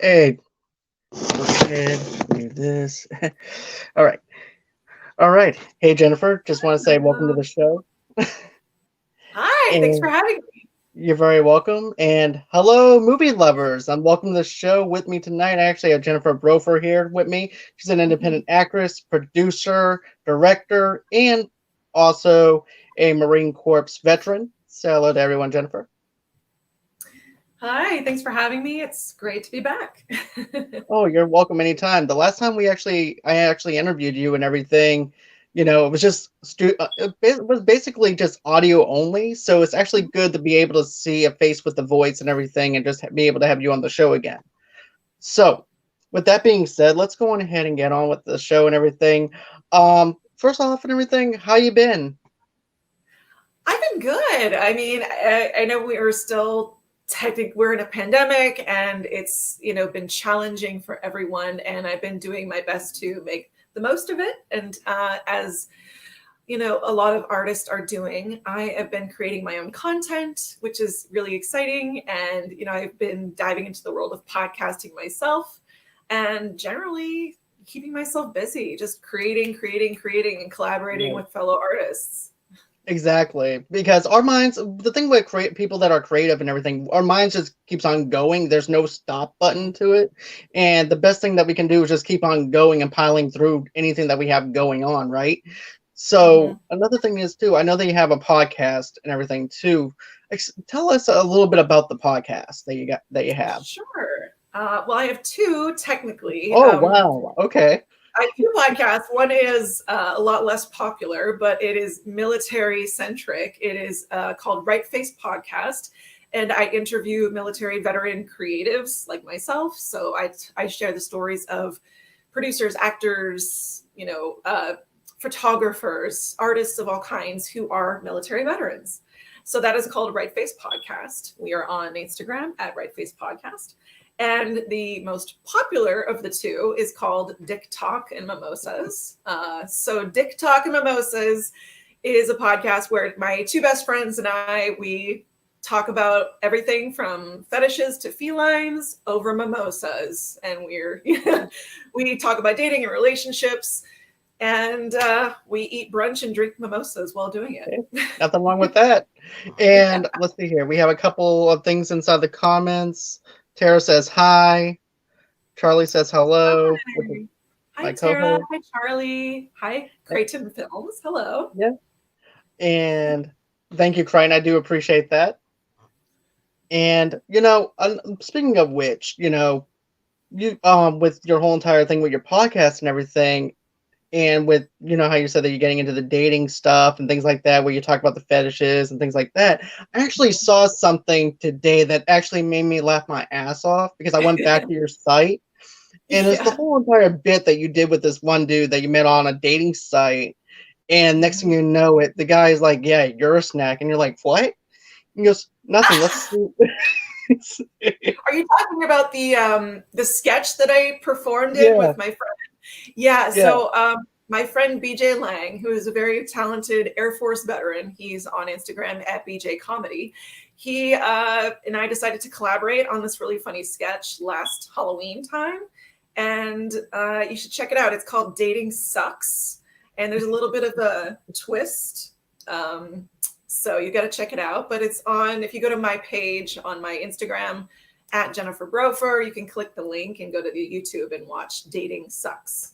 Hey, go ahead, do this. All right. All right. Hey, Jennifer, just want to say welcome to Hello. the show. Hi, thanks for And having me. you're very welcome. And hello, movie lovers. I'm welcome to the show. With me tonight, I actually have Jennifer Brofer here with me. She's an Mhm. independent actress, producer, director, and also a Marine Corps veteran. So hello to everyone, Jennifer. Hi, thanks for having me. It's great to be back. Oh, you're welcome anytime. The last time I actually interviewed you and everything, it was just it was basically just audio only. So it's actually good to be able to see a face with the voice and everything, and just be able to have you on the show again. So, with that being said, let's go on ahead and get on with the show and everything. First off and everything, how you been? I've been good. I know we are still we're in a pandemic and it's, been challenging for everyone. And I've been doing my best to make the most of it. And as a lot of artists are doing, I have been creating my own content, which is really exciting. And, I've been diving into the world of podcasting myself and generally keeping myself busy, just creating, and collaborating with fellow artists. Exactly, because our minds, the thing with people that are creative and everything, our minds just keeps on going. There's no stop button to it, and the best thing that we can do is just keep on going and piling through anything that we have going on, right? So Mhm. another thing is too, I know that you have a podcast and everything too. Tell us a little bit about the podcast that you have. Sure. Well, I have two technically. Oh wow, okay. I have two podcasts. One is a lot less popular, but it is military centric. It is called Right Face Podcast. And I interview military veteran creatives like myself. So I share the stories of producers, actors, photographers, artists of all kinds who are military veterans. So that is called Right Face Podcast. We are on Instagram at Right Face Podcast. And the most popular of the two is called Dick Talk and Mimosas. So Dick Talk and Mimosas is a podcast where my two best friends and we talk about everything from fetishes to felines over mimosas, and we talk about dating and relationships, and we eat brunch and drink mimosas while doing Okay. it. Nothing wrong with that. And let's see here. We have a couple of things inside the comments. Tara says hi. Charlie says hello, which is Hi. Hi, my Tara. co-host. Hi, Charlie. Hi, Yep. Creighton Films. Hello. Yeah. And thank you, Crane. I do appreciate that. And speaking of which, you with your whole entire thing with your podcast and everything, and with how you said that you're getting into the dating stuff and things like that, where you talk about the fetishes and things like that. I actually saw something today that actually made me laugh my ass off because I went back to your site. And it's the Yeah. whole entire bit that you did with this one dude that you met on a dating site. And next thing Mhm. you know, the guy is like, "Yeah, you're a snack," and you're like, "What?" He goes, "Nothing. Let's see." Are you talking about the sketch that I performed in Yeah, with my friend? Yeah, yeah. so my friend BJ Lang, who is a very talented Air Force veteran, he's on Instagram at BJ Comedy. He and I decided to collaborate on this really funny sketch last Halloween time, and you should check it out. It's called Dating Sucks, and there's a little bit of a twist. So you got to check it out. But it's on, if you go to my page on my Instagram at Jennifer Brofer, you can click the link and go to the YouTube and watch Dating Sucks.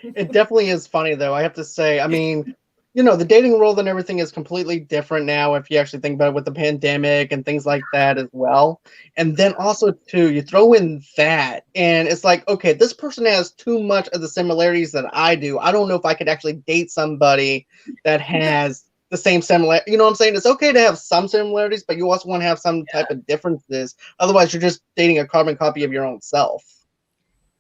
It definitely is funny though. I have to say. I mean, the dating world and everything is completely different now if you actually think about it with the pandemic and things like that as well. And then also too, you throw in that and it's like, okay, this person has too much of the similarities that I do. I don't know if I could actually date somebody that has the same similar, you know what I'm saying? It's okay to have some similarities, but you also want to have some type of differences. Otherwise, you're just dating a carbon copy of your own self,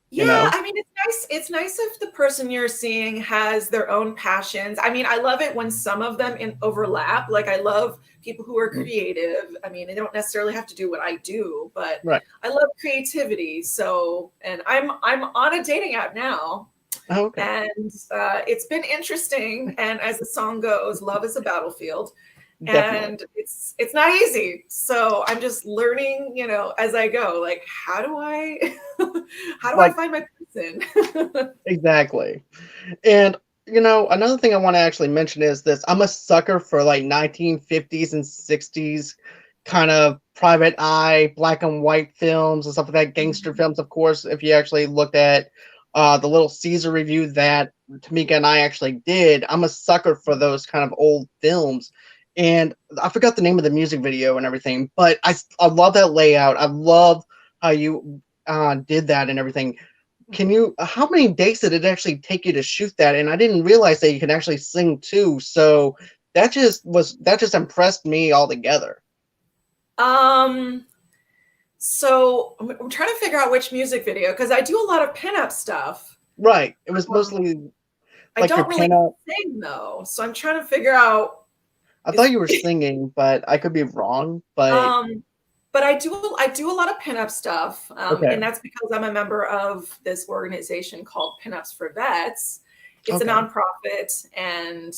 you Yeah, know? I mean, it's nice. It's nice if the person you're seeing has their own passions. I mean, I love it when some of them overlap. Like, I love people who are Mm, creative. I mean, they don't necessarily have to do what I do, but right. I love creativity. So, and I'm on a dating app now, Oh, okay. and it's been interesting. And as the song goes, love is a battlefield. Definitely. and it's not easy. So I'm just learning, as I go. Like, how do I how do I Like find my person? exactly. And another thing I want to actually mention is this. I'm a sucker for like 1950s and 60s kind of private eye, black and white films and stuff like that, gangster films, of course. If you actually looked at the little Caesar review that Tamika and I actually did, I'm a sucker for those kind of old films. And I forgot the name of the music video and everything, but I love that layout. I love how you did that and everything. How many days did it actually take you to shoot that? And I didn't realize that you can actually sing too. So that just impressed me altogether. um so I'm trying to figure out which music video, because I do a lot of pinup stuff. Right. It was um, mostly I like your don't really pinup. sing though, so I'm trying to figure out I thought is you were singing, but I could be wrong. But um but I do a lot of pinup stuff, okay. and that's because I'm a member of this organization called Pinups for Vets. It's a Okay. nonprofit, and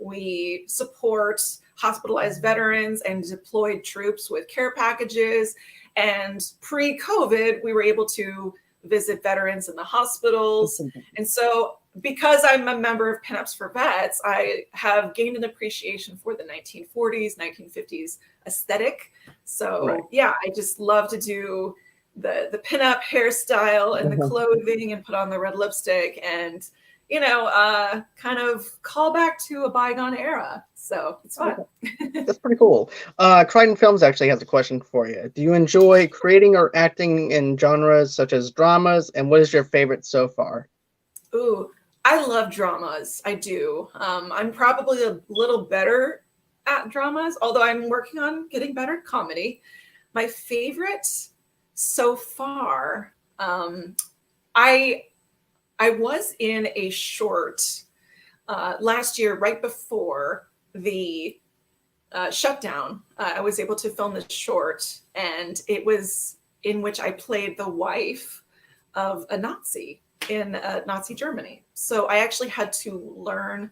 we support hospitalized veterans and deployed troops with care packages. And pre-COVID, we were able to visit veterans in the hospitals. And so, because I'm a member of Pinups for Vets, I have gained an appreciation for the 1940s, 1950s aesthetic. Right. So yeah, I just love to do the pinup hairstyle and the clothing and put on the red lipstick and kind of call back to a bygone era. So it's fun. That's pretty cool. Crichton Films actually has a question for you. Do you enjoy creating or acting in genres such as dramas? And what is your favorite so far? Ooh, I love dramas. I do. I'm probably a little better at dramas, although I'm working on getting better at comedy. My favorite so far, I I was in a short last year, right before the shutdown. I was able to film this short, and it was in which I played the wife of a Nazi in Nazi Germany. So I actually had to learn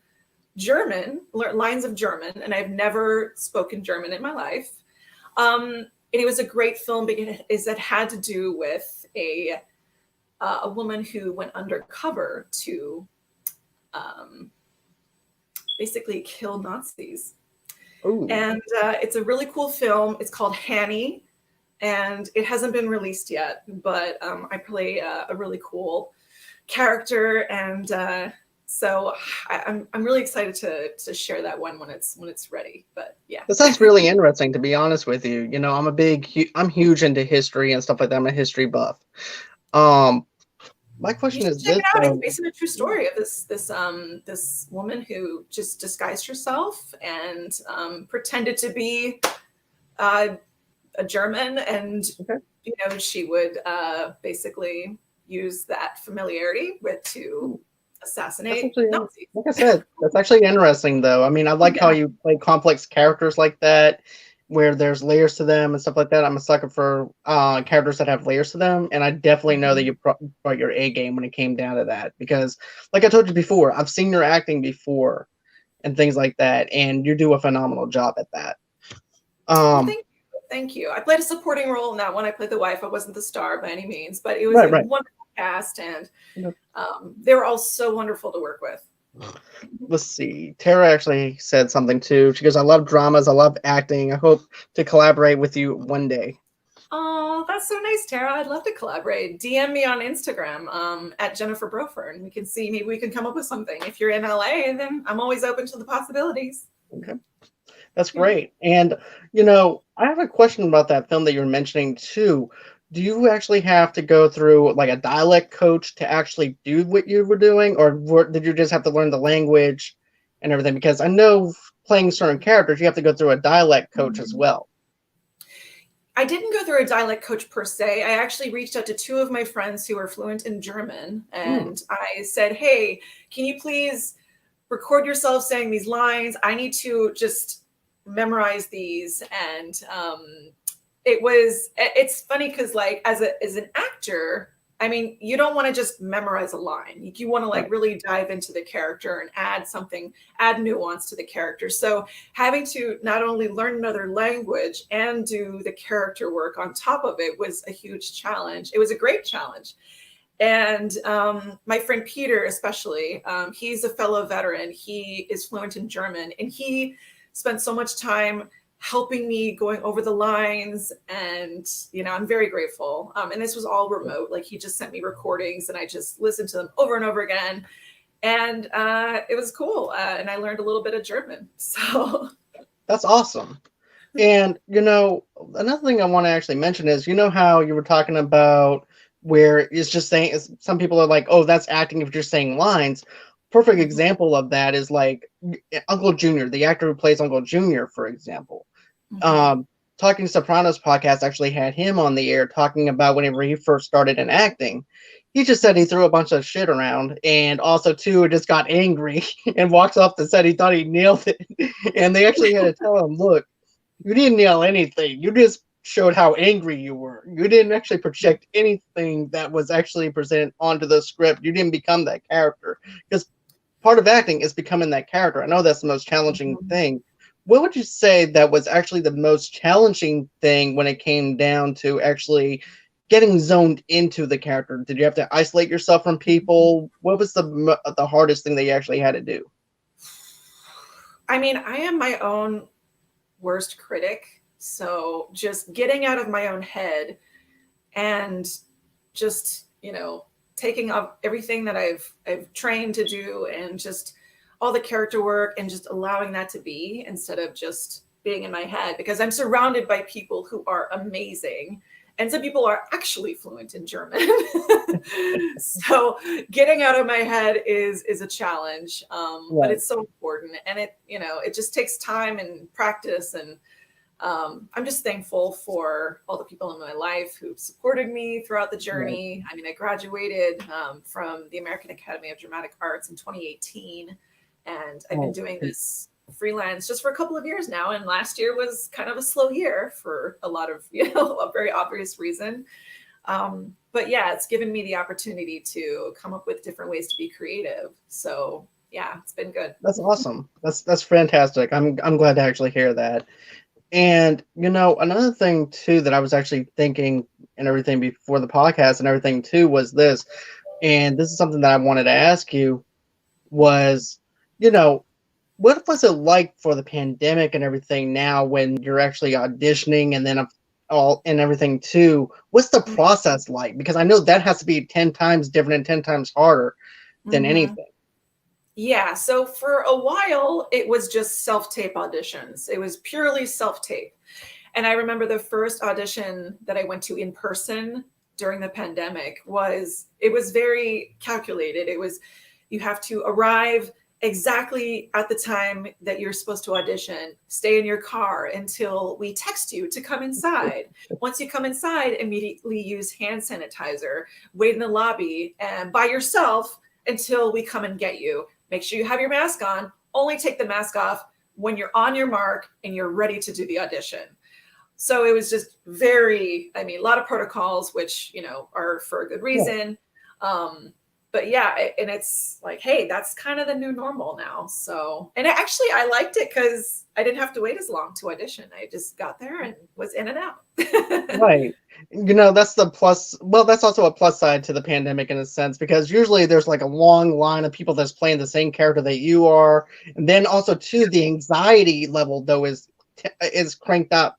learn lines of German, and I've never spoken German in my life. And it was a great film because it had to do with a woman who went undercover to um, basically kill Nazis. Ooh. And it's a really cool film. It's called Hanny, and it hasn't been released yet. But I play a really cool character, and so I'm really excited to share that one when it's ready. But yeah. That sounds really interesting, to be honest with you. I'm huge into history and stuff like that. I'm a history buff. Um, my You question should is check this it out. It's though. based on a true story of this woman who just disguised herself and pretended to be uh, a German, and Okay. she would basically use that familiarity to That's assassinate actually, Nazis. like I said, that's actually interesting, though. I mean, I like how Yeah. you play complex characters like that, where there's layers to them and stuff like that. I'm a sucker for characters that have layers to them, and I definitely know that Mhm. you brought your A game when it came down to that. Because, like I told you before, I've seen your acting before and things like that, and you do a phenomenal job at that. Well, Um, thank you. Thank you. I played a supporting role in that one. I played the wife. I wasn't the star by any means, but it was right, a right. wonderful cast, and they were all so wonderful to work with. Let's see. Tara actually said something too. She goes, "I love dramas. I love acting. I hope to collaborate with you one day." Oh, that's so nice, Tara. I'd love to collaborate. DM me on Instagram at Jennifer Brofer, and we can see, maybe we can come up with something. If you're in LA, then I'm always open to the possibilities. Okay. That's Yeah. great. And, I have a question about that film that you're mentioning too. Do you actually have to go through like a dialect coach to actually do what you were doing, or did you just have to learn the language and everything? Because I know playing certain characters, you have to go through a dialect coach as Mhm. well. I didn't go through a dialect coach per se. I actually reached out to two of my friends who are fluent in German, Mm, and I said, "Hey, can you please record yourself saying these lines? I need to just memorize these." And it's funny because, like, as an actor, I mean, you don't want to just memorize a line. You want to like Right. really dive into the character and add something, add nuance to the character. So having to not only learn another language and do the character work on top of it was a huge challenge. It was a great challenge. And my friend Peter, especially, he's a fellow veteran. He is fluent in German, and he spent so much time helping me going over the lines. And, I'm very grateful. And this was all remote. Like he just sent me recordings and I just listened to them over and over again. And it was cool. And I learned a little bit of German. So That's awesome. And, another thing I want to actually mention is, how you were talking about where it's just saying, some people are like, oh, that's acting if you're saying lines. Perfect example of that is like Uncle Junior, the actor who plays Uncle Junior, for example. Talking Sopranos podcast actually had him on the air talking about whenever he first started in acting. He just said he threw a bunch of shit around, and also too just got angry and walks off the set. He thought he nailed it, and they actually had to tell him, "Look, you didn't nail anything. You just showed how angry you were. You didn't actually project anything that was actually presented onto the script. You didn't become that character, because part of acting is becoming that character. I know that's the most challenging thing." What would you say that was actually the most challenging thing when it came down to actually getting zoned into the character? Did you have to isolate yourself from people? What was the hardest thing that you actually had to do? I mean, I am my own worst critic. So just getting out of my own head and just, taking up everything that I've trained to do and just all the character work and just allowing that to be instead of just being in my head, because I'm surrounded by people who are amazing. And some people are actually fluent in German. So getting out of my head is a challenge, but it's so important. And it just takes time and practice. And I'm just thankful for all the people in my life who've supported me throughout the journey. Right. I mean, I graduated from the American Academy of Dramatic Arts in 2018. And I've been doing this freelance just for a couple of years now. And last year was kind of a slow year for a lot of, a very obvious reason. But yeah, it's given me the opportunity to come up with different ways to be creative. So yeah, it's been good. That's awesome. That's fantastic. I'm glad to actually hear that. And, another thing too that I was actually thinking and everything before the podcast and everything too was this, and this is something that I wanted to ask you was, what was it like for the pandemic and everything now when you're actually auditioning and then all and everything too? What's the process like? Because I know that has to be 10 times different and 10 times harder than anything. Yeah. So for a while, it was just self-tape auditions. It was purely self-tape. And I remember the first audition that I went to in person during the pandemic was very calculated. It was, you have to arrive exactly at the time that you're supposed to audition, stay in your car until we text you to come inside. Once you come inside, immediately use hand sanitizer, wait in the lobby and by yourself until we come and get you. Make sure you have your mask on, only take the mask off when you're on your mark and you're ready to do the audition. So it was just a lot of protocols, which, are for a good reason. But yeah, and it's like, hey, that's kind of the new normal now. So, and I liked it because I didn't have to wait as long to audition. I just got there and was in and out. Right. That's the plus. Well, that's also a plus side to the pandemic in a sense, because usually there's like a long line of people that's playing the same character that you are. And then also too, the anxiety level though is cranked up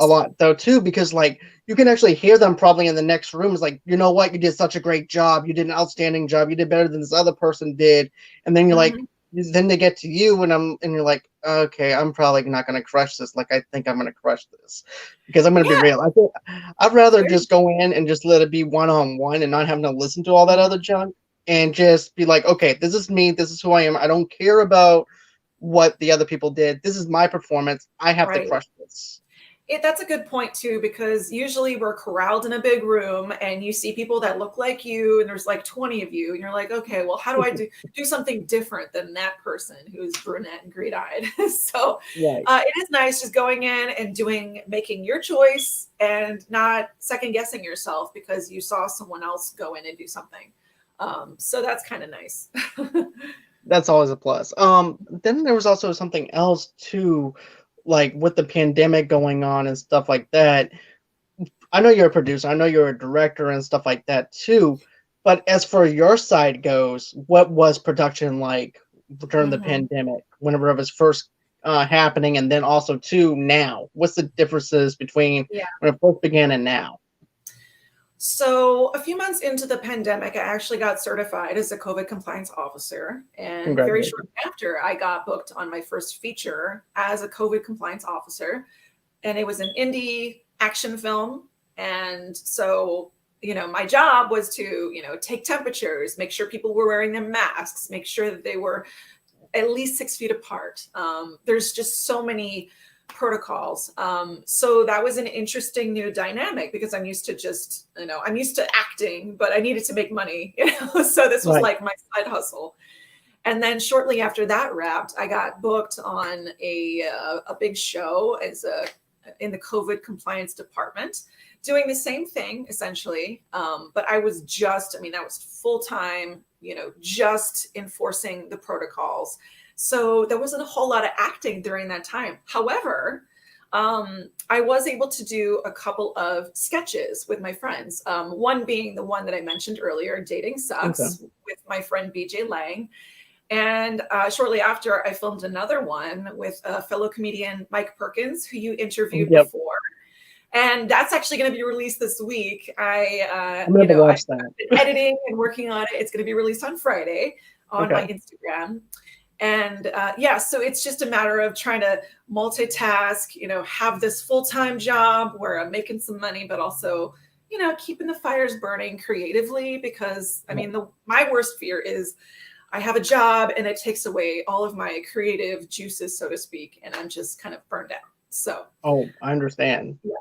a lot though too, because like you can actually hear them probably in the next room. It's like, you know what, you did such a great job, you did an outstanding job, you did better than this other person did. And then you're like, then they get to you and you're like, okay, I'm probably not going to crush this like I think I'm going to crush this, because I'm going to be real. I think I'd rather just go in and just let it be one-on-one and not having to listen to all that other junk and just be like, okay, this is me, this is who I am. I don't care about what the other people did. This is my performance. I have to crush this. That's a good point too, because usually we're corralled in a big room and you see people that look like you and there's like 20 of you and you're like, okay, well, how do I do something different than that person who's brunette and green-eyed? So Right. it is nice just going in and making your choice and not second guessing yourself because you saw someone else go in and do something. So that's kind of nice. That's always a plus. Then there was also something else too, like with the pandemic going on and stuff like that. I know you're a producer, I know you're a director and stuff like that too. But as for your side goes, what was production like during the Mhm. pandemic, whenever it was first happening, and then also to now? What's the differences between Yeah. when it first began and now? So a few months into the pandemic, I actually got certified as a COVID compliance officer. And very Congratulations. shortly after, I got booked on my first feature as a COVID compliance officer. And it was an indie action film. And so, my job was to, take temperatures, make sure people were wearing their masks, make sure that they were at least 6 feet apart. There's just so many protocols. So that was an interesting new dynamic because I'm used to I'm used to acting, but I needed to make money. So this was Right. like my side hustle. And then shortly after that wrapped, I got booked on a big show in the COVID compliance department, doing the same thing essentially. But I was that was full time, just enforcing the protocols. So there wasn't a whole lot of acting during that time. However, I was able to do a couple of sketches with my friends. One being the one that I mentioned earlier, Dating Okay. Sucks, with my friend BJ Lang. And shortly after, I filmed another one with a fellow comedian, Mike Perkins, who you interviewed Yep. before. And that's actually going to be released this week. I'm gonna have to watch I've that. been editing and working on it. It's going to be released on Friday on my Okay. Instagram. And so it's just a matter of trying to multitask, have this full-time job where I'm making some money, but also, keeping the fires burning creatively. Because my worst fear is I have a job and it takes away all of my creative juices, so to speak, and I'm just kind of burned out. So, Oh, I understand. yeah.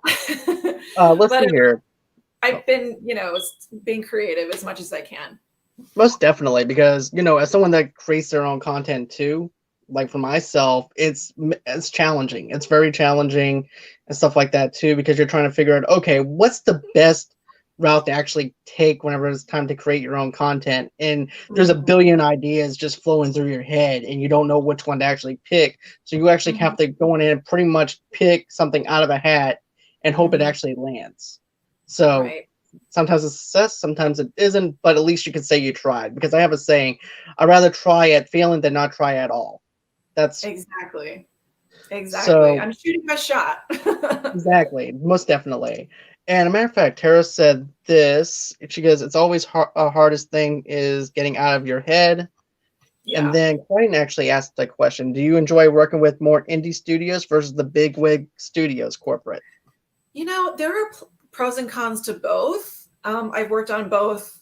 Let's But see here. I've been, being creative as much as I can. Most definitely, because as someone that creates their own content too, like for myself, it's challenging. It's very challenging and stuff like that too, because you're trying to figure out, okay, what's the best route to actually take whenever it's time to create your own content. And there's a Mhm. billion ideas just flowing through your head, and you don't know which one to actually pick. So you actually have Mhm. to go in and pretty much pick something out of a hat and hope it Mhm. actually lands. So Right. sometimes it's a success, sometimes it isn't, but at least you can say you tried. Because I have a saying, I'd rather try at failing than not try at all. That's Exactly. Exactly. so I'm shooting my shot. exactly, most definitely. And a matter of fact, Tara said this. She goes, "It's always hardest thing is getting out of your head." And Yeah. then Clayton actually asked the question: do you enjoy working with more indie studios versus the big wig studios, corporate? There are pros and cons to both. I've worked on both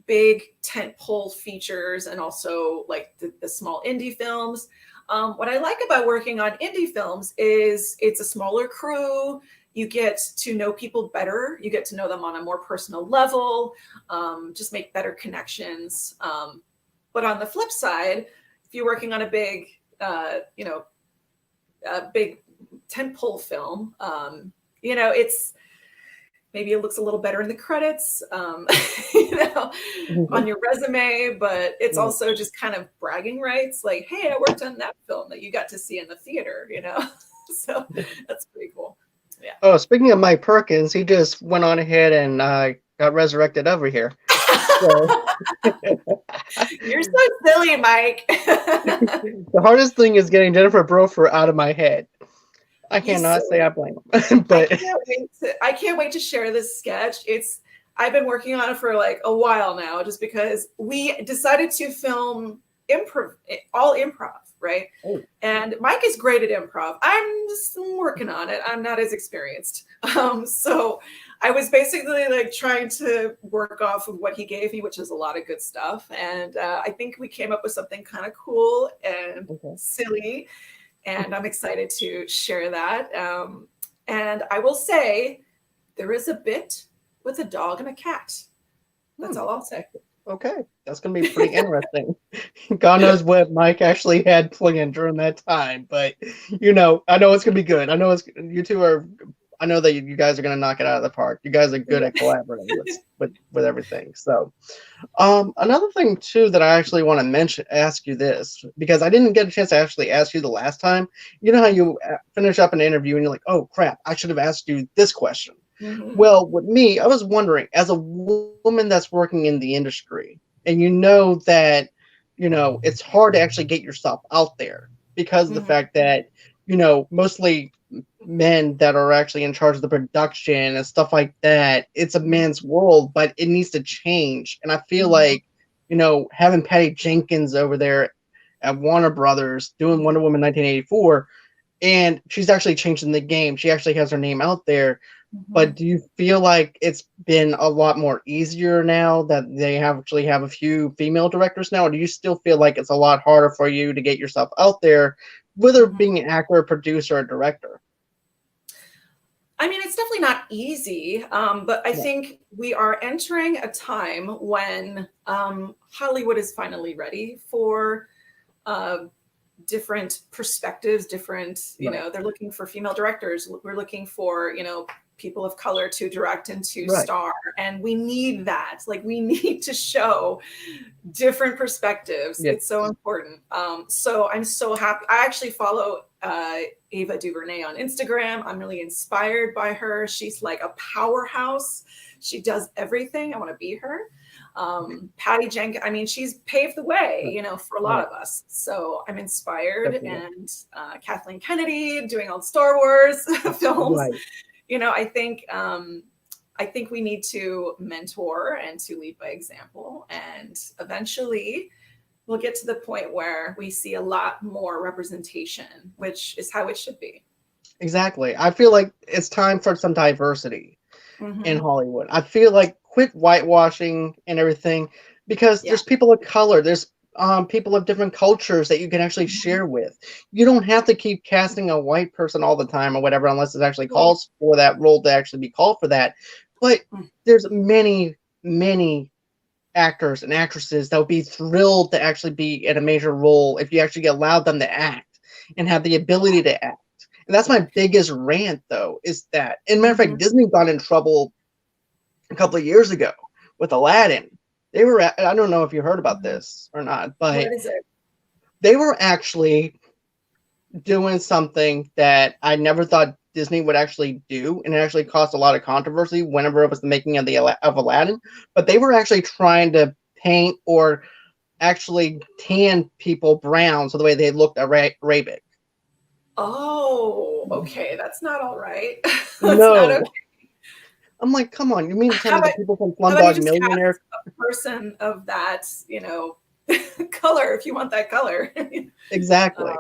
big tentpole features and also like the small indie films. What I like about working on indie films is it's a smaller crew. You get to know people better. You get to know them on a more personal level, just make better connections. But on the flip side, if you're working on a big tentpole film, it's maybe it looks a little better in the credits, you know, on your resume, but it's Right. also just kind of bragging rights. Like, hey, I worked on that film that you got to see in the theater. So that's pretty cool. Yeah. Oh, speaking of Mike Perkins, he just went on ahead and got resurrected over here. So You're so silly, Mike. the hardest thing is getting Jennifer Brofer out of my head. I You cannot say silly. I blame him, but I can't wait to share this sketch. I've been working on it for like a while now, just because we decided to film all improv, right? oh, And Mike is great at improv. I'm just working on it. I'm not as experienced. So I was basically like trying to work off of what he gave me, which is a lot of good stuff. And I think we came up with something kind of cool and okay. silly, and I'm excited to share that. And I will say there is a bit with a dog and a cat. That's all I'll say. Okay, that's going to be pretty interesting. God knows what Mike actually had planned during that time, but I know it's going to be good. I know you two are. I know that you guys are going to knock it out of the park. You guys are good at collaborating with everything. So, another thing too that I actually want to ask you this, because I didn't get a chance to actually ask you the last time. You know how you finish up an interview and you're like, oh crap, I should have asked you this question. Mm-hmm. Well, with me, I was wondering, as a woman that's working in the industry, and that, it's hard to actually get yourself out there because of the fact that, mostly men that are actually in charge of the production and stuff like that. It's a man's world, but it needs to change. And I feel like, having Patty Jenkins over there at Warner Brothers doing Wonder Woman 1984, and she's actually changing the game. She actually has her name out there. But do you feel like it's been a lot more easier now that they actually have a few female directors now? Or do you still feel like it's a lot harder for you to get yourself out there, whether being an actor, a producer, or director? I mean, it's definitely not easy, but I think we are entering a time when Hollywood is finally ready for different perspectives, they're looking for female directors. We're looking for, people of color to direct and to star. And we need that. Like, we need to show different perspectives. It's so important. So I'm so happy. I actually follow Ava DuVernay on Instagram. I'm really inspired by her. She's like a powerhouse. She does everything. I want to be her. Patty Jenkins, I mean, she's paved the way, for a lot of us. So I'm inspired. And Kathleen Kennedy doing all the Star Wars films. I think we need to mentor and to lead by example. And eventually we'll get to the point where we see a lot more representation, which is how it should be. Exactly. I feel like it's time for some diversity in Hollywood. I feel like quit whitewashing and everything, because there's people of color. There's people of different cultures that you can actually share with. You don't have to keep casting a white person all the time or whatever, unless it actually calls for that role to actually be called for that. But there's many, many actors and actresses that would be thrilled to actually be in a major role if you actually allowed them to act and have the ability to act. And that's my biggest rant, though, is that, and matter of fact, Disney got in trouble a couple of years ago with Aladdin. They were, I don't know if you heard about this or not, but they were actually doing something that I never thought Disney would actually do, and it actually caused a lot of controversy whenever it was the making of Aladdin. But they were actually trying to paint or actually tan people brown so the way they looked Arabic. Oh, okay, that's not all right. That's No. not okay. I'm like, come on, you mean to tell me the people from Slumdog Millionaire? A person of that, color, if you want that color. Exactly.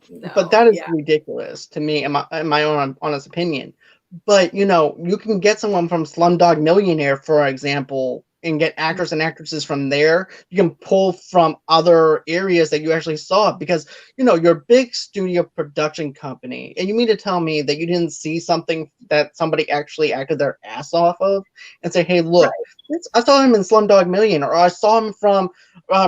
No, but that is ridiculous to me, in my own honest opinion. But you can get someone from Slumdog Millionaire, for example, and get actors and actresses from there. You can pull from other areas that you actually saw, because you're a big studio production company, and you mean to tell me that you didn't see something that somebody actually acted their ass off of and say, hey, look, I saw him in Slumdog Millionaire, or I saw him from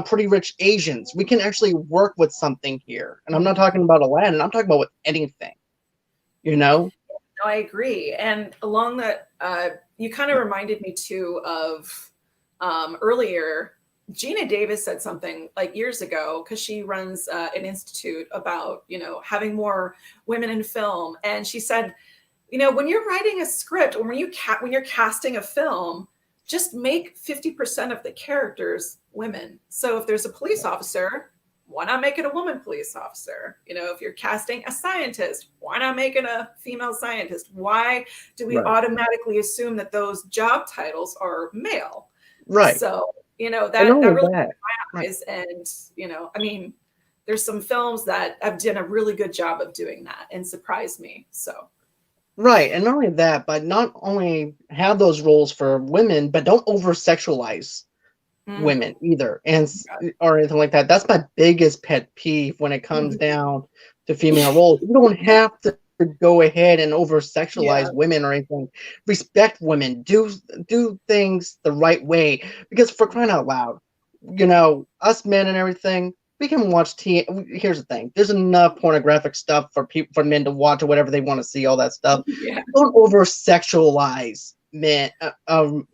Pretty Rich Asians. We can actually work with something here. And I'm not talking about Aladdin, I'm talking about with anything. No, I agree. And along that, you kind of reminded me too of earlier, Gina Davis said something like years ago, because she runs an institute about, having more women in film. And she said, when you're writing a script, or when you're casting a film, just make 50% of the characters women. So if there's a police officer, why not make it a woman police officer? If you're casting a scientist, why not make it a female scientist? Why do we automatically assume that those job titles are male? Right. So, that really opened my eyes. And, I mean, there's some films that have done a really good job of doing that and surprised me. So. Right. And not only that, but not only have those roles for women, but don't over-sexualize women either, or anything like that. That's my biggest pet peeve when it comes down to female roles. You don't have to to go ahead and over Yeah. sexualize women or anything. Respect women. Do things the right way. Because for crying out loud, us men and everything, we can watch here's the thing. There's enough pornographic stuff for men to watch or whatever they want to see, all that stuff. Yeah. Don't over sexualize men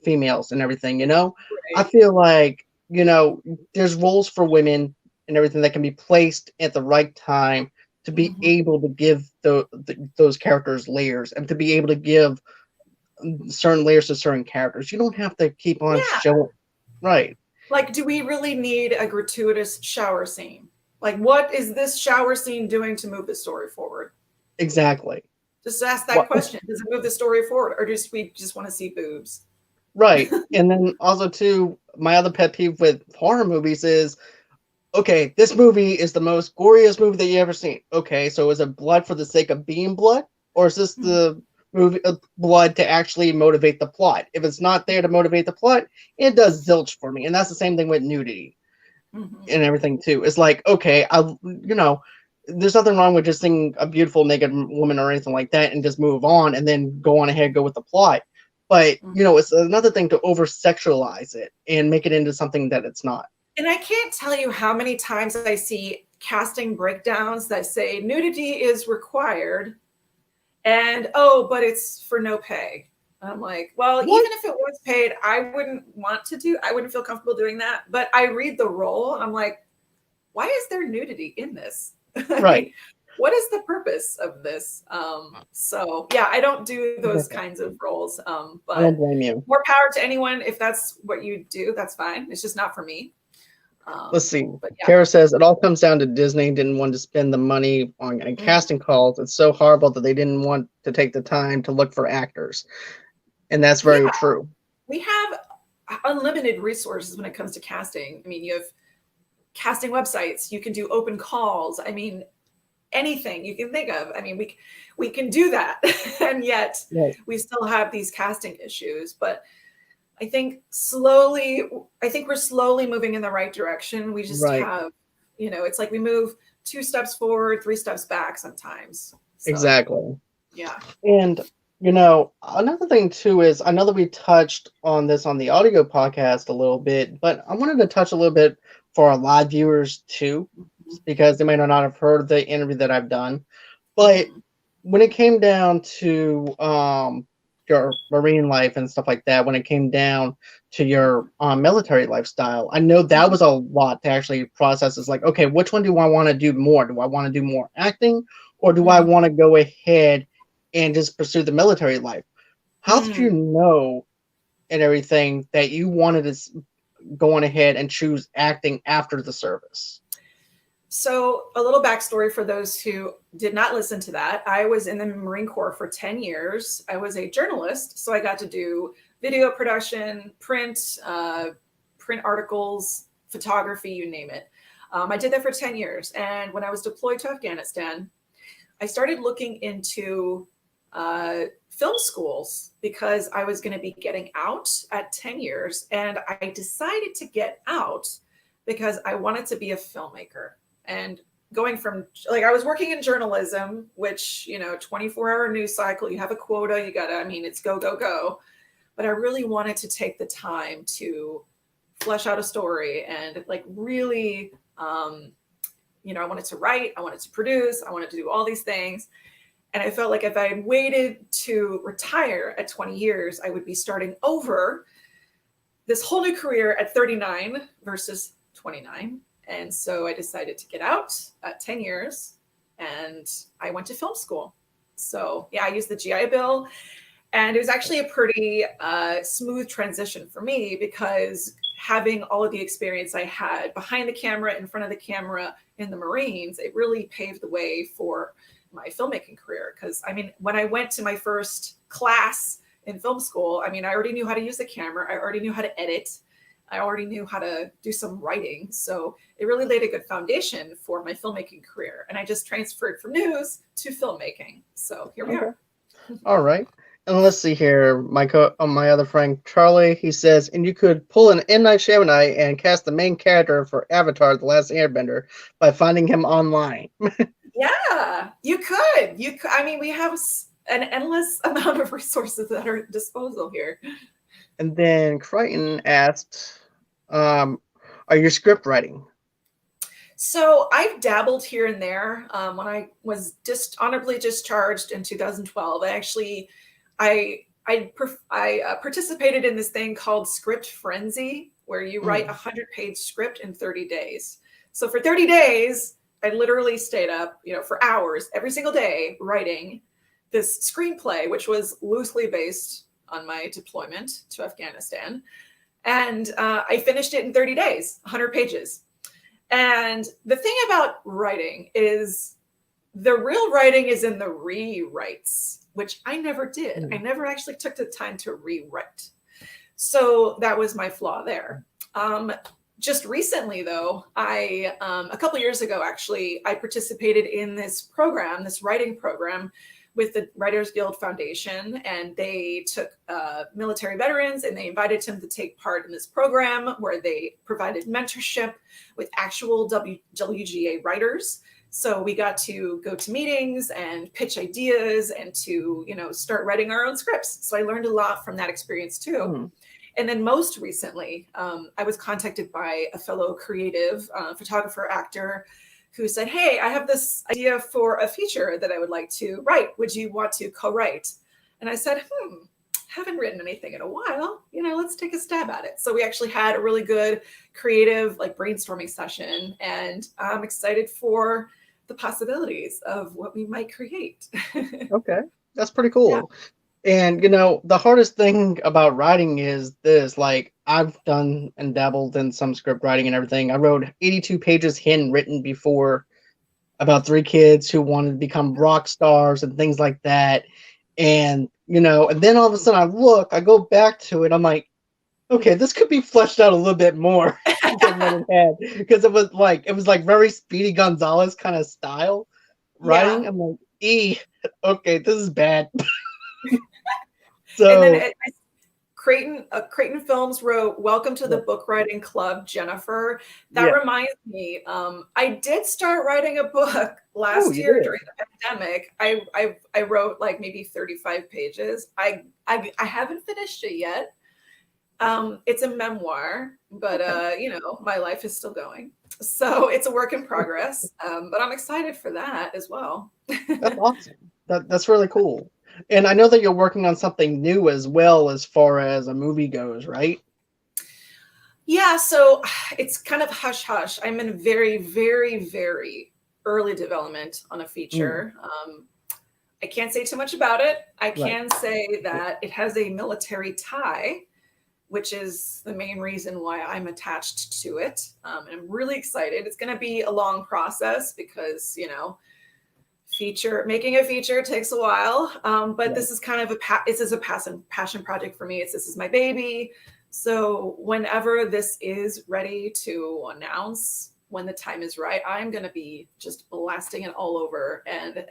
females and everything, I Right. feel like, there's roles for women and everything that can be placed at the right time to be Mhm. able to give those characters layers and to be able to give certain layers to certain characters. You don't have to keep on Yeah. showing, right? Like, do we really need a gratuitous shower scene? Like, what is this shower scene doing to move the story forward? Exactly. Just ask that What, question. Does it move the story forward, or just we just want to see boobs? right. And then also too, my other pet peeve with horror movies is, okay, this movie is the most goriest movie that you ever seen. Okay, so is it blood for the sake of being blood, or is this the movie blood to actually motivate the plot? If it's not there to motivate the plot, it does zilch for me, and that's the same thing with nudity Mm-hmm. and everything too. It's like, okay, there's nothing wrong with just seeing a beautiful naked woman or anything like that and just move on and then go on ahead, go with the plot. But it's another thing to over sexualize it and make it into something that it's not. And I can't tell you how many times I see casting breakdowns that say nudity is required and but it's for no pay. I'm like, well, What? even if it was paid, I wouldn't feel comfortable doing that. But I read the role, I'm like, why is there nudity in this? Right. What is the purpose of this? So yeah, I don't do those kinds of roles. I don't But blame you. more power to anyone. If that's what you do, that's fine. It's just not for me. Let's see. But yeah. Kara says it all comes down to Disney didn't want to spend the money on casting calls. It's so horrible that they didn't want to take the time to look for actors. And that's very true. We have unlimited resources when it comes to casting. I mean, you have casting websites, you can do open calls. I mean, anything you can think of. I mean, we can do that. And yet we still have these casting issues. But I think we're slowly moving in the right direction. We just have, it's like we move 2 steps forward, 3 steps back sometimes. So, exactly. Yeah. And, another thing too is, I know that we touched on this on the audio podcast a little bit, but I wanted to touch a little bit for our live viewers too, because they may not have heard the interview that I've done. But when it came down to your marine life and stuff like that, when it came down to your military lifestyle, I know that was a lot to actually process. It's like, okay, which one do I want to do more? Do I want to do more acting, or do I want to go ahead and just pursue the military life? How did you know and everything that you wanted to go on ahead and choose acting after the service? So a little backstory for those who did not listen to that. I was in the Marine Corps for 10 years. I was a journalist, so I got to do video production, print articles, photography, you name it. I did that for 10 years. And when I was deployed to Afghanistan, I started looking into film schools because I was going to be getting out at 10 years. And I decided to get out because I wanted to be a filmmaker. And going from, like, I was working in journalism, which, 24-hour news cycle, you have a quota, it's go, go, go. But I really wanted to take the time to flesh out a story and really, I wanted to write, I wanted to produce, I wanted to do all these things. And I felt like if I had waited to retire at 20 years, I would be starting over this whole new career at 39 versus 29. And so I decided to get out at 10 years and I went to film school. So yeah, I used the GI Bill, and it was actually a pretty smooth transition for me because having all of the experience I had behind the camera, in front of the camera in the Marines, it really paved the way for my filmmaking career. Because when I went to my first class in film school, I already knew how to use the camera. I already knew how to edit. I already knew how to do some writing. So it really laid a good foundation for my filmmaking career. And I just transferred from news to filmmaking. So here we are. All right. And let's see here. My other friend, Charlie, he says, and you could pull an M. Night Shyamalan and cast the main character for Avatar: The Last Airbender by finding him online. Yeah, you could. You could. I mean, we have an endless amount of resources at our disposal here. And then Crichton asked, are you script writing? So I've dabbled here and there. When I was just honorably discharged in 2012, I participated in this thing called Script Frenzy, where you write a 100-page script in 30 days. So for 30 days, I literally stayed up, for hours every single day writing this screenplay, which was loosely based on my deployment to Afghanistan. And I finished it in 30 days, 100 pages. And the thing about writing is the real writing is in the rewrites, which I never did. I never actually took the time to rewrite. So that was my flaw there. Just recently, though, a couple years ago, actually, I participated in this program, this writing program with the Writers Guild Foundation, and they took military veterans and they invited them to take part in this program where they provided mentorship with actual WGA writers. So we got to go to meetings and pitch ideas and to, start writing our own scripts. So I learned a lot from that experience too. And then most recently, I was contacted by a fellow creative photographer, actor, who said, hey, I have this idea for a feature that I would like to write. Would you want to co-write? And I said, haven't written anything in a while. Let's take a stab at it. So we actually had a really good creative brainstorming session, and I'm excited for the possibilities of what we might create. Okay, that's pretty cool. Yeah. And the hardest thing about writing is this, I've done and dabbled in some script writing and everything. I wrote 82 pages handwritten before about 3 kids who wanted to become rock stars and things like that. And, and then all of a sudden I go back to it. I'm like, okay, this could be fleshed out a little bit more than what it had. Because it was like very Speedy Gonzalez kind of style writing. Yeah. I'm like, okay, this is bad. So, and then Creighton Films wrote "Welcome to the Book Writing Club, Jennifer." That reminds me, I did start writing a book last year during the pandemic. I wrote maybe 35 pages. I haven't finished it yet. It's a memoir, but my life is still going, so it's a work in progress. But I'm excited for that as well. That's awesome. That's really cool. And I know that you're working on something new as well as far as a movie goes, right? Yeah, so it's kind of hush-hush. I'm in very, very, very early development on a feature. I can't say too much about it. I can say that it has a military tie, which is the main reason why I'm attached to it. And I'm really excited. It's going to be a long process because, making a feature takes a while, but this is kind of a passion project for me. This is my baby. So whenever this is ready to announce, when the time is right, I'm going to be just blasting it all over, and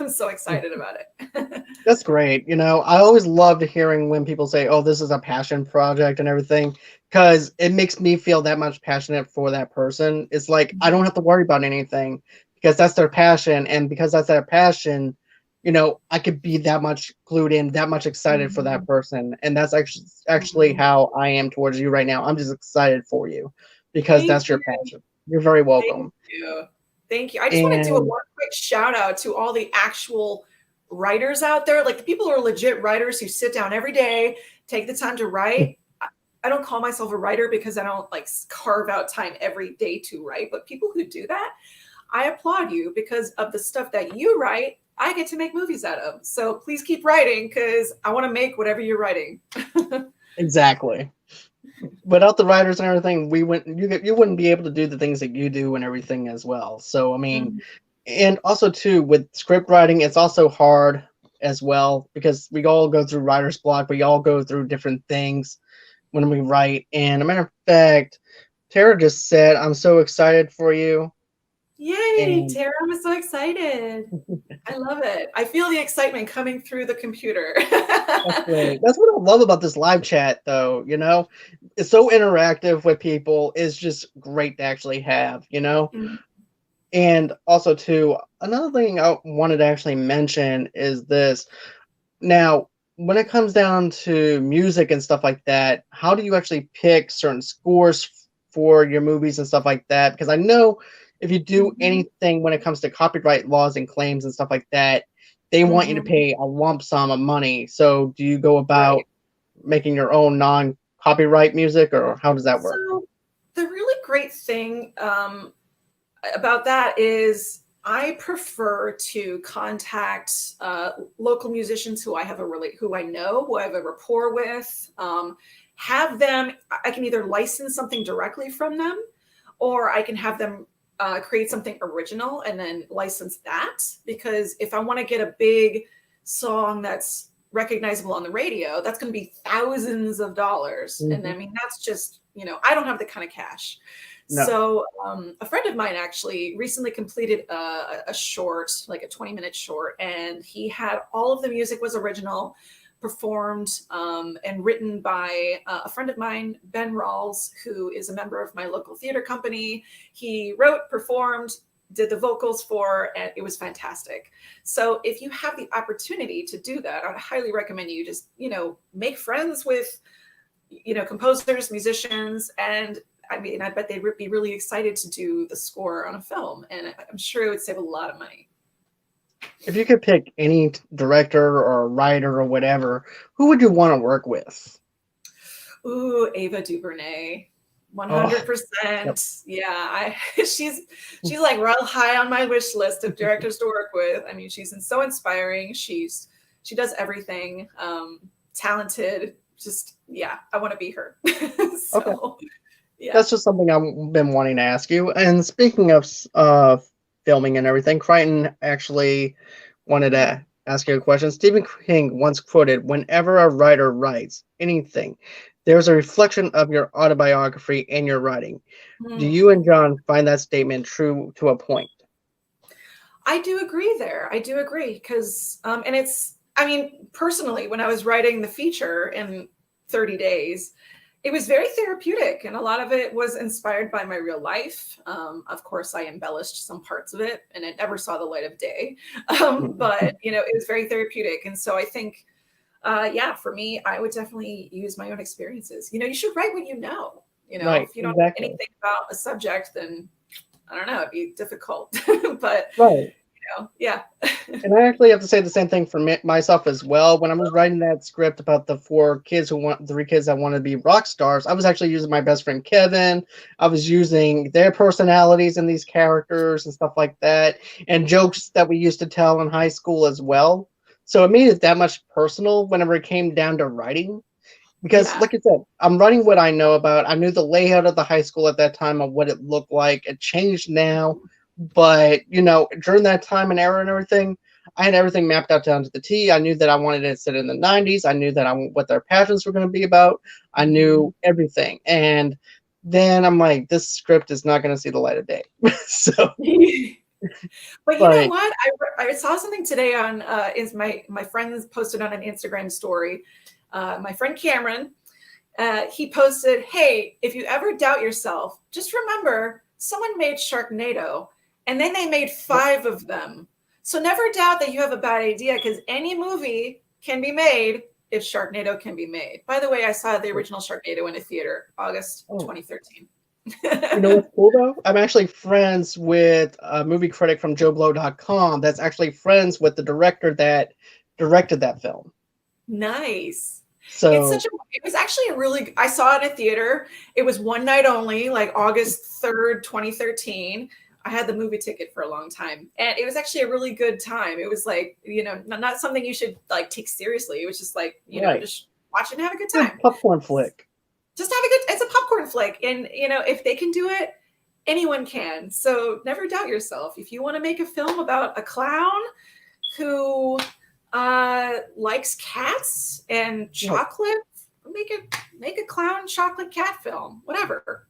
I'm so excited about it. That's great. I always loved hearing when people say, oh, this is a passion project and everything, because it makes me feel that much passionate for that person. It's like, I don't have to worry about anything, because that's their passion. And because that's their passion, I could be that much glued in, that much excited for that person. And that's actually how I am towards you right now. I'm just excited for you because that's your passion. You're very welcome. Thank you. I just want to do one quick shout out to all the actual writers out there, the people who are legit writers who sit down every day, take the time to write. I don't call myself a writer because I don't carve out time every day to write, but people who do that, I applaud you, because of the stuff that you write, I get to make movies out of. So please keep writing, because I want to make whatever you're writing. Exactly. Without the writers and everything, you wouldn't be able to do the things that you do and everything as well. So, I mean, and also too, with script writing, it's also hard as well, because we all go through writer's block. We all go through different things when we write. And a matter of fact, Tara just said, I'm so excited for you. Yay, Tara, I'm so excited. I love it. I feel the excitement coming through the computer. That's great. That's what I love about this live chat, though. It's so interactive with people. It's just great to actually have, And also, too, another thing I wanted to actually mention is this. Now, when it comes down to music and stuff like that, how do you actually pick certain scores for your movies and stuff like that? Because I know if you do Mhm. anything when it comes to copyright laws and claims and stuff like that, they want you to Mhm. pay a lump sum of money. So, do you go Right. about making your own non-copyright music, or how does that work? So the really great thing about that is I prefer to contact local musicians who I know, who I have a rapport with. Have them. I can either license something directly from them, or I can have them create something original and then license that. Because if I want to get a big song that's recognizable on the radio, that's going to be thousands of dollars, and Mhm. I mean that's just I don't have the kind of cash. No. So a friend of mine actually recently completed a short, like a 20-minute short, and he had all of the music was original, performed and written by a friend of mine, Ben Rawls, who is a member of my local theater company. He wrote, performed, did the vocals for, and it was fantastic. So if you have the opportunity to do that, I'd highly recommend you just, make friends with, composers, musicians, and I mean, I bet they'd be really excited to do the score on a film, and I'm sure it would save a lot of money. If you could pick any director or writer or whatever, who would you want to work with? Ooh, Ava DuVernay. Oh, yep. 100%. Yeah, she's like real high on my wish list of directors to work with. I mean, she's so inspiring. She does everything. Talented. Just yeah, I want to be her. Okay. So yeah. That's just something I've been wanting to ask you. And speaking of filming and everything, Crichton actually wanted to ask you a question. Stephen King once quoted, "Whenever a writer writes anything, there's a reflection of your autobiography in your writing." Do you Hmm. and John find that statement true to a point? I do agree there. I do agree because, and I mean, personally, when I was writing the feature in 30 days, it was very therapeutic, and a lot of it was inspired by my real life. Of course, I embellished some parts of it, and it never saw the light of day. Mhm. But it was very therapeutic, and so I think, yeah, for me, I would definitely use my own experiences. You should write what you know. Right, If you don't know exactly. anything about a subject, then I don't know, it'd be difficult. But Right. yeah. And I actually have to say the same thing for myself as well. When I was writing that script about the three kids that want to be rock stars, I was actually using my best friend Kevin. I was using their personalities in these characters and stuff like that, and jokes that we used to tell in high school as well. So it made it that much personal whenever it came down to writing. Because, Yeah. like I said, I'm writing what I know about. I knew the layout of the high school at that time of what it looked like. It changed now, but during that time and era and everything, I had everything mapped out down to the T. I knew that I wanted it set in the '90s. I knew that what their passions were going to be about. I Mhm. knew everything, and then I'm like, this script is not going to see the light of day. So, But you know but what? I saw something today on is my friends posted on an Instagram story. My friend Cameron, he posted, "Hey, if you ever doubt yourself, just remember someone made Sharknado, and then they made 5 of them. So never doubt that you have a bad idea because any movie can be made if Sharknado can be made." By the way, I saw the original Sharknado in a theater, August oh, 2013. you know what's cool though? I'm actually friends with a movie critic from JoeBlow.com that's actually friends with the director that directed that film. Nice. So, It was actually I saw it in a theater. It was one night only, like August 3rd, 2013. I had the movie ticket for a long time, and it was actually a really good time. It was like, not something you should like take seriously. It was just like, right. just watch it and have a good Good time. popcorn flick. Just have a good, it's a popcorn flick. And, if they can do it, anyone can. So never doubt yourself. If you want to make a film about a clown who likes cats and Right. chocolate, make a clown chocolate cat film, whatever.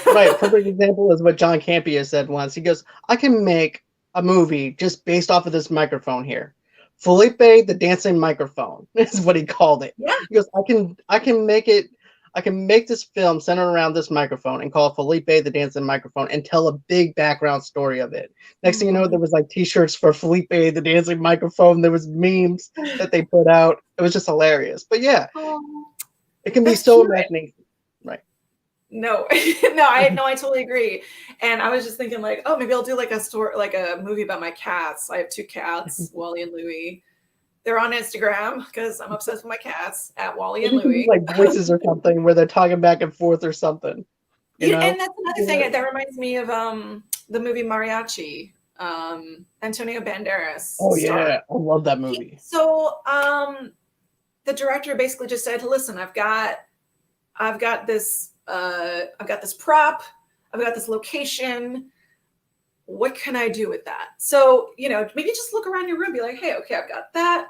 Right. Perfect example is what John Campea said once. He goes, I can make a movie just based off of this microphone here. Felipe the dancing microphone is what he called it. Yeah. He goes, I can make it. I can make this film centered around this microphone and call it Felipe the Dancing Microphone and tell a big background story of it. Next thing you know, there was like t-shirts for Felipe the Dancing Microphone. There was memes that they put out. It was just hilarious. But yeah, it can be so imagination. Right. No, I totally agree. And I was just thinking like, oh, maybe I'll do like a story, like a movie about my cats. I have 2 cats, Wally and Louie. They're on Instagram because I'm obsessed with my cats at Wally and Louie. Like voices or something where they're talking back and forth or something. You know? And that's another thing that reminds me of the movie Mariachi. Antonio Banderas. Oh yeah, I love that movie. So the director basically just said, "Listen, I've got this prop, I've got this location. What can I do with that?" So, maybe just look around your room, be like, hey, okay, I've got that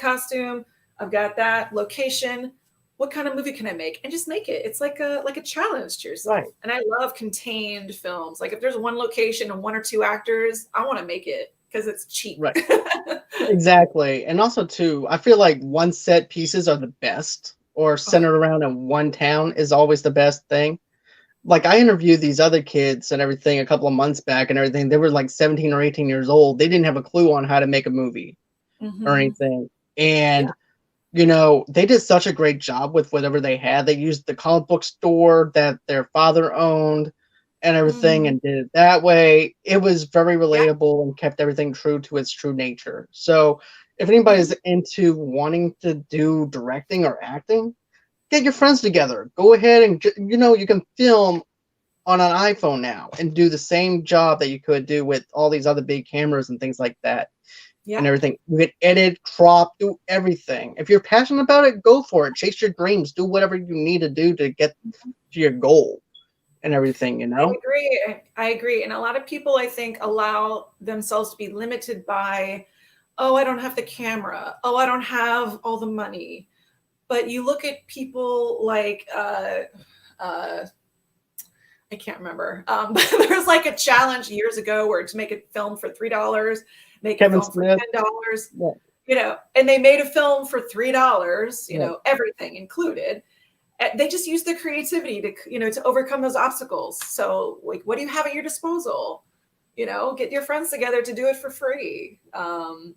costume, I've got that location. What kind of movie can I make? And just make it. It's like a challenge to yourself. Right. And I love contained films. Like if there's one location and 1 or 2 actors, I want to make it because it's cheap. Right. Exactly. And also too, I feel like one set pieces are the best, or centered around in one town is always the best thing. Like I interviewed these other kids and everything a couple of months back and everything. They were like 17 or 18 years old. They didn't have a clue on how to make a movie or anything. And, they did such a great job with whatever they had. They used the comic book store that their father owned and everything and did it that way. It was very relatable and kept everything true to its true nature. So if anybody's into wanting to do directing or acting, get your friends together. Go ahead and, you can film on an iPhone now and do the same job that you could do with all these other big cameras and things like that. And everything. You can edit, crop, do everything. If you're passionate about it, go for it. Chase your dreams. Do whatever you need to do to get to your goal and everything, I agree. And a lot of people, I think, allow themselves to be limited by, oh, I don't have the camera. Oh, I don't have all the money. But you look at people like, I can't remember. There was like a challenge years ago where to make a film for $3, make a film for $10, and they made a film for $3, everything included. They just use their creativity to, to overcome those obstacles. So like, what do you have at your disposal? Get your friends together to do it for free. And,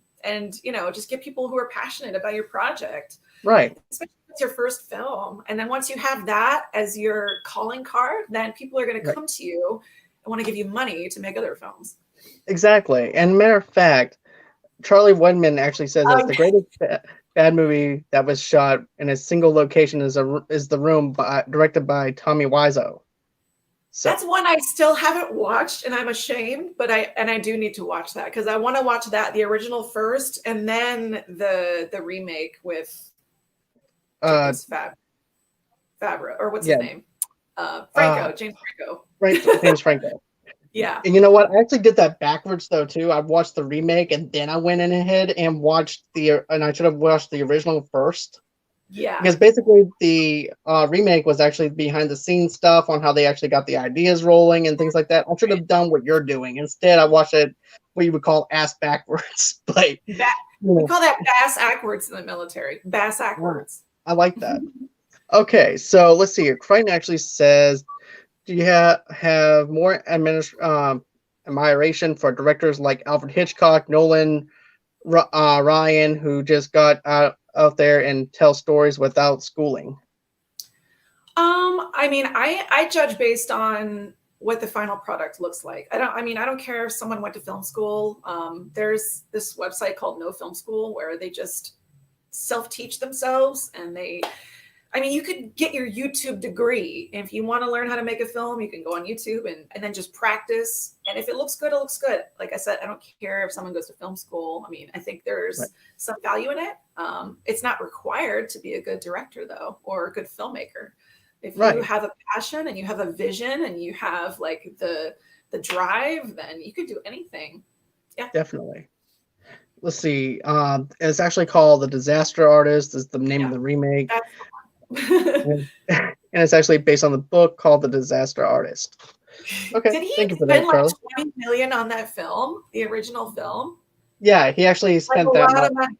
just get people who are passionate about your project. Right. Especially if it's your first film. And then once you have that as your calling card, then people are going to come to you and want to give you money to make other films. Exactly. And matter of fact, Charlie Woodman actually says that the greatest bad movie that was shot in a single location is The Room, directed by Tommy Wiseau. So that's one I still haven't watched, and I'm ashamed, but I do need to watch that because I want to watch the original first, and then the remake with James Fabra, or what's his name? James Franco. Right, James Franco. Yeah. And you know what? I actually did that backwards though too. I watched the remake and then I went in ahead and watched and I should have watched the original first. Yeah. Because basically the remake was actually behind the scenes stuff on how they actually got the ideas rolling and things like that. I should have done what you're doing. Instead, I watched it what you would call ass backwards. But we call that bass backwards in the military. Bass backwards. I like that. Okay, so let's see here. Crichton actually says, do you have more admiration for directors like Alfred Hitchcock, Nolan, Ryan, who just got out there and tell stories without schooling? I mean, I judge based on what the final product looks like. I don't care if someone went to film school. There's this website called No Film School where they just self-teach themselves, and you could get your YouTube degree. And if you want to learn how to make a film, you can go on YouTube and then just practice. And if it looks good, it looks good. Like I said, I don't care if someone goes to film school. I think there's some value in it. It's not required to be a good director though, or a good filmmaker. If you have a passion and you have a vision and you have like the drive, then you could do anything. Yeah, definitely. Let's see. It's actually called The Disaster Artist is the name of the remake. And it's actually based on the book called The Disaster Artist. Okay. Did he thank you for spend that, Carly. like $20 million on that film, the original film? Yeah, he actually spent like that lot of money.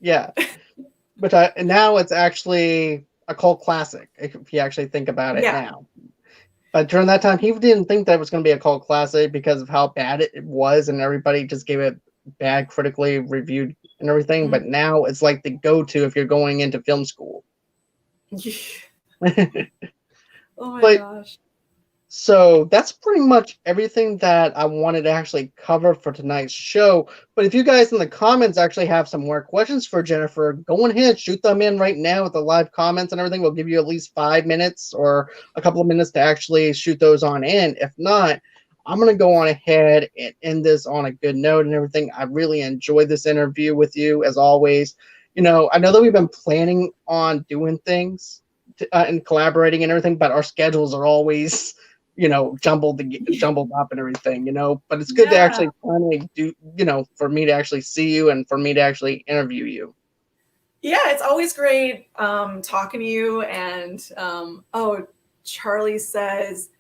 Yeah. But now it's actually a cult classic if you actually think about it Yeah. now. But during that time, he didn't think that it was going to be a cult classic because of how bad it was, and everybody just gave it bad, critically reviewed and everything. Mhm. But now it's like the go-to if you're going into film school. Oh my But gosh. so that's pretty much everything that I wanted to actually cover for tonight's show. But if you guys in the comments actually have some more questions for Jennifer, go ahead, shoot them in right now with the live comments and everything. We'll give you at least 5 minutes or a couple of minutes to actually shoot those on in. If not, I'm going to go on ahead and end this on a good note and everything. I really enjoyed this interview with you as always. I know that we've been planning on doing things and collaborating and everything, but our schedules are always jumbled up and everything, but it's good to Yeah. actually finally do, for me to actually see you and for me to actually interview you. Yeah, it's always great talking to you. And Charlie says,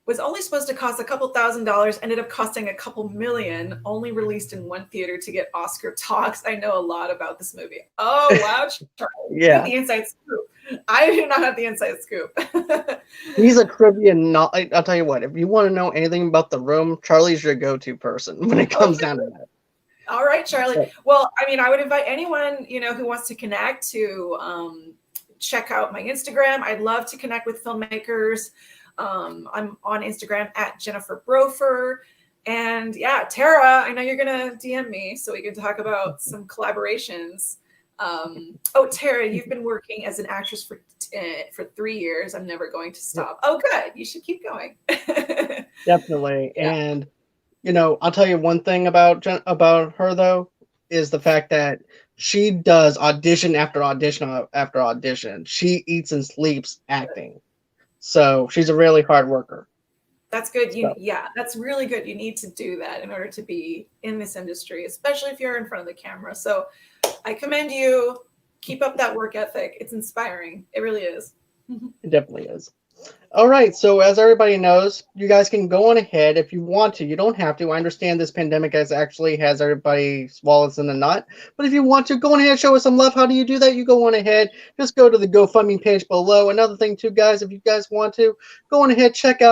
was only supposed to cost a couple $1,000, ended up costing a couple million, only released in one theater to get Oscar talks. I know a lot about this movie. Oh, wow, Charlie. You have Yeah, the inside scoop. I do not have the inside scoop. he's a trivia. I'll tell you what. If you want to know anything about The Room, Charlie's your go-to person when it comes down to that. All right, Charlie. Well, I mean, I would invite anyone, who wants to connect to check out my Instagram. I'd love to connect with filmmakers. I'm on Instagram at Jennifer Brofer. And yeah, Tara, I know you're going to DM me so we can talk about some collaborations. Tara, you've been working as an actress for 3 years. I'm never going to stop. Oh, good. You should keep going. Definitely. Yeah. And I'll tell you one thing about her though, is the fact that she does audition after audition after audition. She eats and sleeps acting. So she's a really hard worker. That's good. Yeah, that's really good. You need to do that in order to be in this industry, especially if you're in front of the camera. So I commend you. Keep up that work ethic. It's inspiring. It really is. It definitely is. All right. So as everybody knows, you guys can go on ahead if you want to. You don't have to. I understand this pandemic has everybody's wallets in the knot. But if you want to, go on ahead, show us some love. How do you do that? You go on ahead. Just go to the GoFundMe page below. Another thing too, guys, if you guys want to, go on ahead, check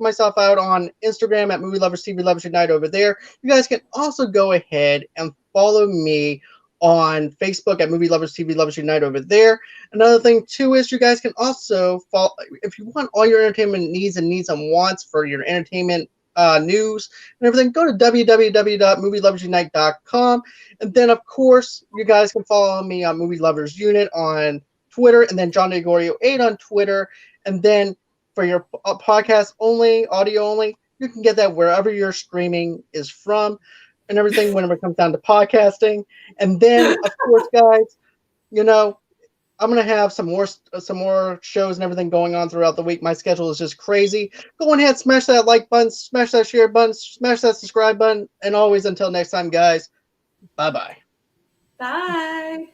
myself out on Instagram at Movie Lovers TV Lovers Unite over there. You guys can also go ahead and follow me on Facebook at Movie Lovers TV Lovers Unite over there. Another thing too is you guys can also follow, if you want all your entertainment needs and wants for your entertainment news and everything, go to www.movieloversunite.com. And then of course you guys can follow me on Movie Lovers Unit on Twitter, and then John DeGorio 8 on Twitter. And then for your podcast only, audio only, you can get that wherever your streaming is from and everything whenever it comes down to podcasting. And then of course, guys, I'm gonna have some more shows and everything going on throughout the week. My schedule is just crazy. Go ahead, smash that like button, smash that share button, smash that subscribe button, and always until next time, guys. Bye-bye. Bye.